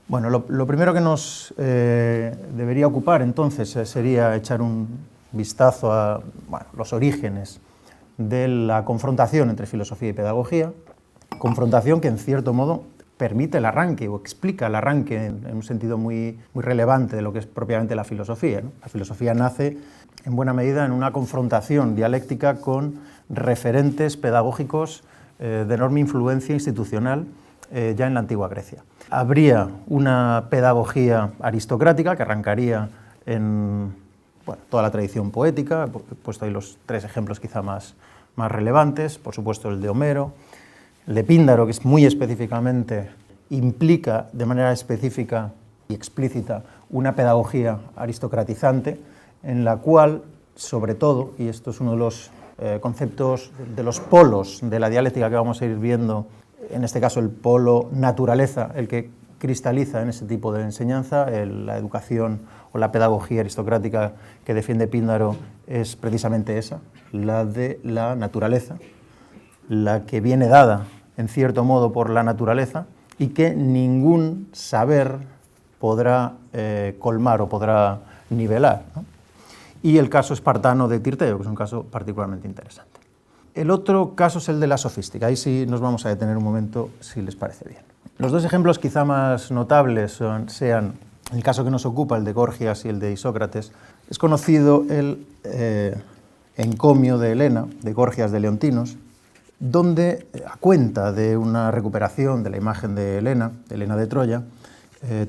Bueno, lo primero que nos debería ocupar entonces sería echar un vistazo a los orígenes de la confrontación entre filosofía y pedagogía, confrontación que en cierto modo permite el arranque o explica el arranque en un sentido muy relevante de lo que es propiamente la filosofía, ¿no? La filosofía nace en buena medida en una confrontación dialéctica con referentes pedagógicos de enorme influencia institucional ya en la antigua Grecia. Habría una pedagogía aristocrática que arrancaría en toda la tradición poética. He puesto ahí los tres ejemplos quizá más relevantes, por supuesto el de Homero, el de Píndaro, que es muy específicamente implica de manera específica y explícita una pedagogía aristocratizante en la cual, sobre todo, y esto es uno de los conceptos de los polos de la dialéctica que vamos a ir viendo, en este caso el polo naturaleza, el que cristaliza en ese tipo de enseñanza, la educación o la pedagogía aristocrática que defiende Píndaro es precisamente esa, la de la naturaleza, la que viene dada en cierto modo por la naturaleza y que ningún saber podrá colmar o podrá nivelar, ¿no? Y el caso espartano de Tirteo, que es un caso particularmente interesante. El otro caso es el de la sofística, ahí sí nos vamos a detener un momento, si les parece bien. Los dos ejemplos quizá más notables sean el caso que nos ocupa, el de Gorgias y el de Isócrates. Es conocido el encomio de Helena, de Gorgias de Leontinos, donde, a cuenta de una recuperación de la imagen de Helena de Troya,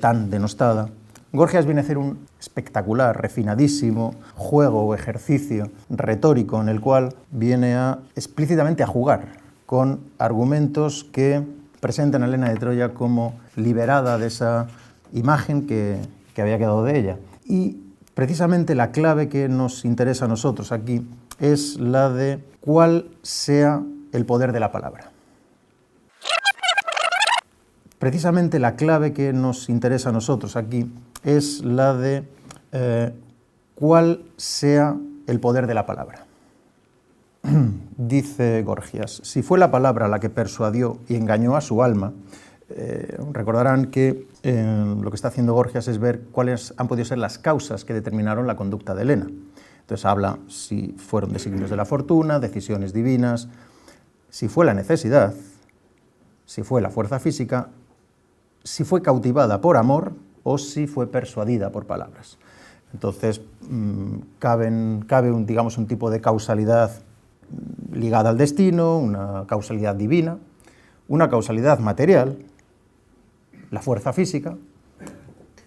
tan denostada, Gorgias viene a hacer un espectacular, refinadísimo juego o ejercicio retórico en el cual viene explícitamente a jugar con argumentos que presentan a Helena de Troya como liberada de esa imagen que había quedado de ella. Y precisamente la clave que nos interesa a nosotros aquí es la de cuál sea el poder de la palabra. Precisamente la clave que nos interesa a nosotros aquí es la de cuál sea el poder de la palabra. Dice Gorgias, si fue la palabra la que persuadió y engañó a su alma, recordarán que lo que está haciendo Gorgias es ver cuáles han podido ser las causas que determinaron la conducta de Helena. Entonces habla si fueron designios de la fortuna, decisiones divinas, si fue la necesidad, si fue la fuerza física, si fue cautivada por amor o si fue persuadida por palabras. Entonces, cabe un tipo de causalidad ligada al destino, una causalidad divina, una causalidad material, la fuerza física,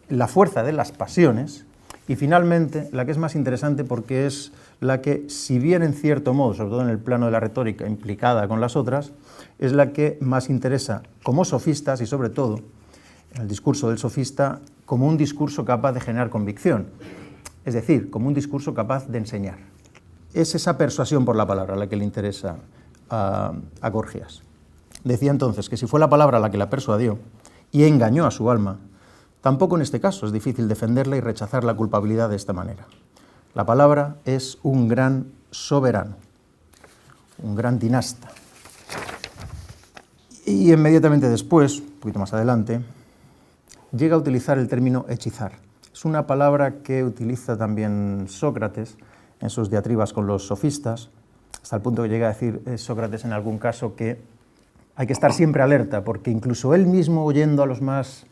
la fuerza de las pasiones y finalmente la que es más interesante porque es la que, si bien en cierto modo, sobre todo en el plano de la retórica implicada con las otras, es la que más interesa como sofistas y sobre todo en el discurso del sofista como un discurso capaz de generar convicción, es decir, como un discurso capaz de enseñar. Es esa persuasión por la palabra la que le interesa a Gorgias. Decía entonces que si fue la palabra la que la persuadió y engañó a su alma, tampoco en este caso es difícil defenderla y rechazar la culpabilidad de esta manera. La palabra es un gran soberano, un gran dinasta. Y inmediatamente después, un poquito más adelante, llega a utilizar el término hechizar. Es una palabra que utiliza también Sócrates en sus diatribas con los sofistas, hasta el punto que llega a decir Sócrates en algún caso que hay que estar siempre alerta, porque incluso él mismo, oyendo a los más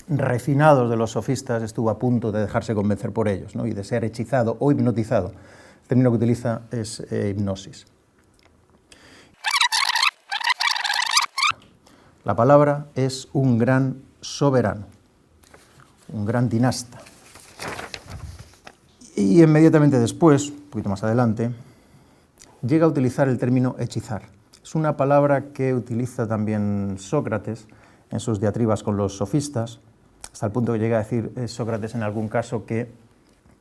refinados de los sofistas, estuvo a punto de dejarse convencer por ellos, ¿no? Y de ser hechizado o hipnotizado. El término que utiliza es hipnosis. La palabra es un gran soberano, un gran dinasta. Y inmediatamente después, un poquito más adelante, llega a utilizar el término hechizar. Es una palabra que utiliza también Sócrates en sus diatribas con los sofistas, hasta el punto que llega a decir Sócrates en algún caso que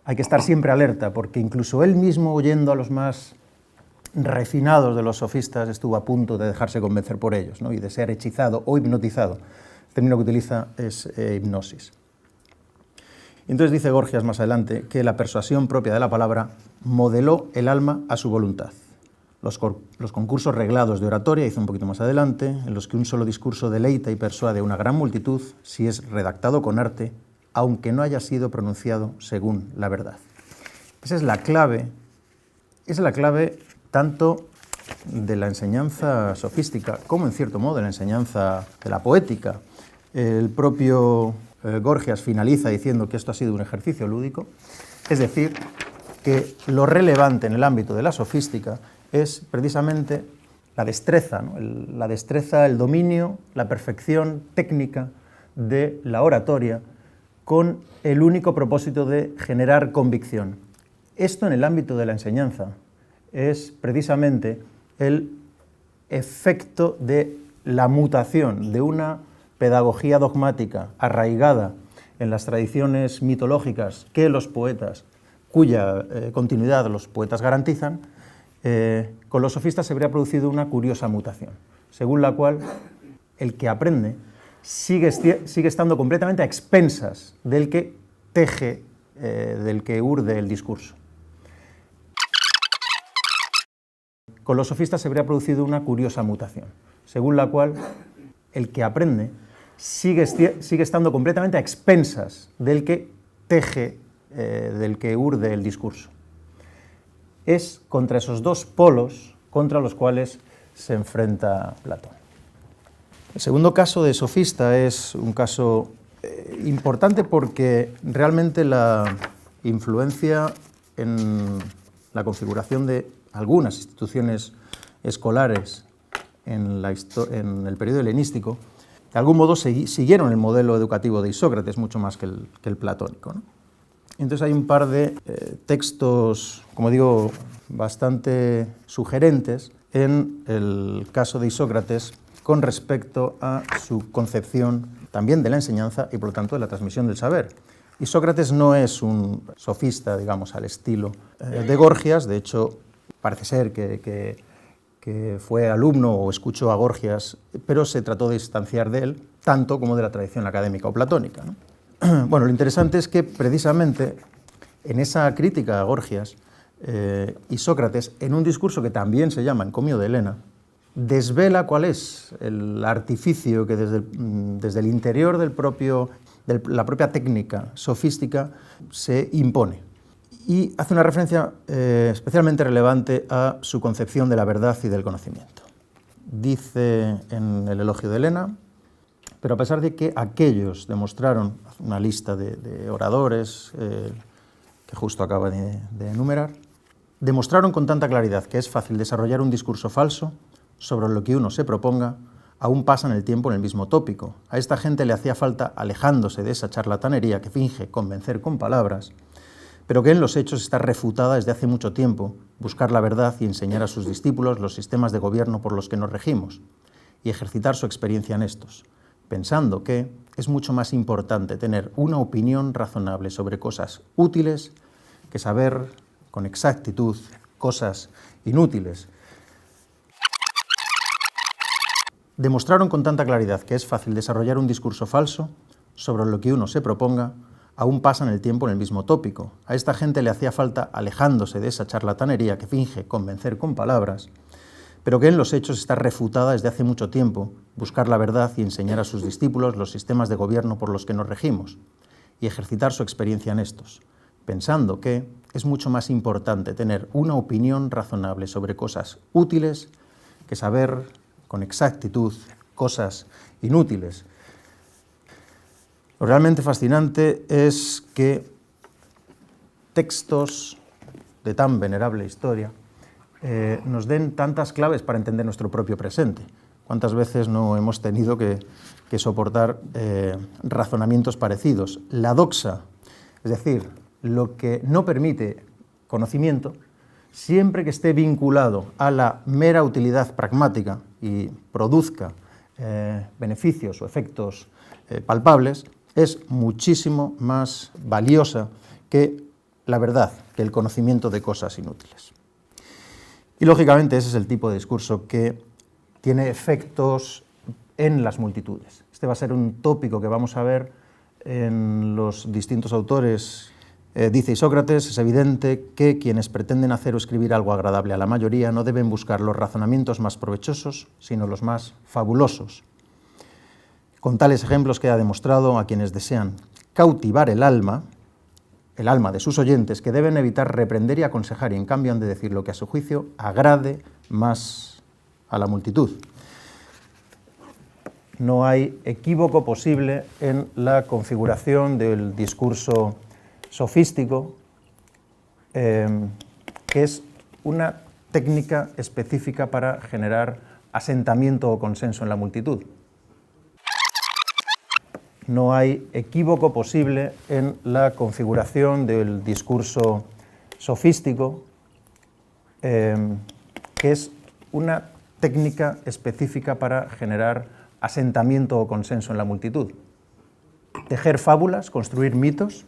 hay que estar siempre alerta, porque incluso él mismo, oyendo a los más refinados de los sofistas estuvo a punto de dejarse convencer por ellos, ¿no? Y de ser hechizado o hipnotizado. El término que utiliza es hipnosis. Entonces dice Gorgias más adelante que la persuasión propia de la palabra modeló el alma a su voluntad. Los concursos reglados de oratoria, dice un poquito más adelante, en los que un solo discurso deleita y persuade a una gran multitud si es redactado con arte, aunque no haya sido pronunciado según la verdad. Esa es la clave tanto de la enseñanza sofística como, en cierto modo, de la enseñanza de la poética. El propio Gorgias finaliza diciendo que esto ha sido un ejercicio lúdico, es decir, que lo relevante en el ámbito de la sofística es precisamente la destreza, ¿no? El dominio, la perfección técnica de la oratoria con el único propósito de generar convicción. Esto en el ámbito de la enseñanza es precisamente el efecto de la mutación de una pedagogía dogmática arraigada en las tradiciones mitológicas que los poetas, cuya continuidad los poetas garantizan. Con los sofistas se habría producido una curiosa mutación, según la cual el que aprende sigue estando completamente a expensas del que teje, del que urde el discurso. Con los sofistas se habría producido una curiosa mutación, según la cual el que aprende sigue estando completamente a expensas del que teje, del que urde el discurso. Es contra esos dos polos contra los cuales se enfrenta Platón. El segundo caso de sofista es un caso importante porque realmente la influencia en la configuración de algunas instituciones escolares en el periodo helenístico, de algún modo siguieron el modelo educativo de Isócrates mucho más que el platónico, ¿no? Entonces hay un par de textos, como digo, bastante sugerentes en el caso de Isócrates con respecto a su concepción también de la enseñanza y por lo tanto de la transmisión del saber. Isócrates no es un sofista, digamos, al estilo de Gorgias. De hecho, parece ser que fue alumno o escuchó a Gorgias, pero se trató de distanciar de él tanto como de la tradición académica o platónica, ¿no? Bueno, lo interesante es que precisamente en esa crítica a Gorgias, Isócrates, en un discurso que también se llama Encomio de Helena, desvela cuál es el artificio que desde el interior de la propia técnica sofística se impone. Y hace una referencia especialmente relevante a su concepción de la verdad y del conocimiento. Dice en el Elogio de Helena: pero a pesar de que aquellos demostraron, una lista de oradores que justo acaba de enumerar, demostraron con tanta claridad que es fácil desarrollar un discurso falso sobre lo que uno se proponga, aún pasan el tiempo en el mismo tópico. A esta gente le hacía falta, alejándose de esa charlatanería que finge convencer con palabras, pero que en los hechos está refutada desde hace mucho tiempo, buscar la verdad y enseñar a sus discípulos los sistemas de gobierno por los que nos regimos, y ejercitar su experiencia en estos, pensando que es mucho más importante tener una opinión razonable sobre cosas útiles que saber con exactitud cosas inútiles. Demostraron con tanta claridad que es fácil desarrollar un discurso falso sobre lo que uno se proponga, aún pasan el tiempo en el mismo tópico. A esta gente le hacía falta, alejándose de esa charlatanería que finge convencer con palabras, pero que en los hechos está refutada desde hace mucho tiempo, buscar la verdad y enseñar a sus discípulos los sistemas de gobierno por los que nos regimos, y ejercitar su experiencia en estos, pensando que es mucho más importante tener una opinión razonable sobre cosas útiles que saber con exactitud cosas inútiles. Lo realmente fascinante es que textos de tan venerable historia nos den tantas claves para entender nuestro propio presente. ¿Cuántas veces no hemos tenido que soportar razonamientos parecidos? La doxa, es decir, lo que no permite conocimiento, siempre que esté vinculado a la mera utilidad pragmática y produzca beneficios o efectos palpables, es muchísimo más valiosa que la verdad, que el conocimiento de cosas inútiles. Y lógicamente ese es el tipo de discurso que tiene efectos en las multitudes. Este va a ser un tópico que vamos a ver en los distintos autores. Dice Isócrates, es evidente que quienes pretenden hacer o escribir algo agradable a la mayoría no deben buscar los razonamientos más provechosos, sino los más fabulosos. Con tales ejemplos queda demostrado a quienes desean cautivar el alma de sus oyentes, que deben evitar reprender y aconsejar, y en cambio han de decir lo que a su juicio agrade más a la multitud. No hay equívoco posible en la configuración del discurso sofístico, que es una técnica específica para generar asentamiento o consenso en la multitud. No hay equívoco posible en la configuración del discurso sofístico, que es una técnica específica para generar asentamiento o consenso en la multitud. Tejer fábulas, construir mitos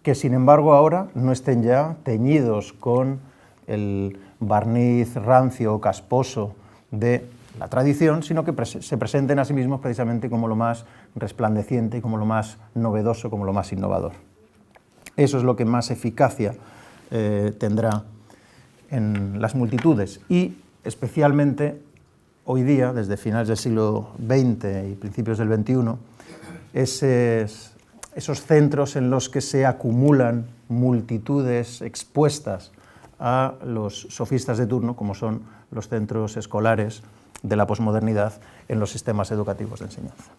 que sin embargo ahora no estén ya teñidos con el barniz rancio o casposo de la tradición, sino que se presenten a sí mismos precisamente como lo más resplandeciente, como lo más novedoso, como lo más innovador. Eso es lo que más eficacia tendrá en las multitudes, y especialmente hoy día, desde finales del siglo XX y principios del XXI, esos centros en los que se acumulan multitudes expuestas a los sofistas de turno, como son los centros escolares de la posmodernidad en los sistemas educativos de enseñanza.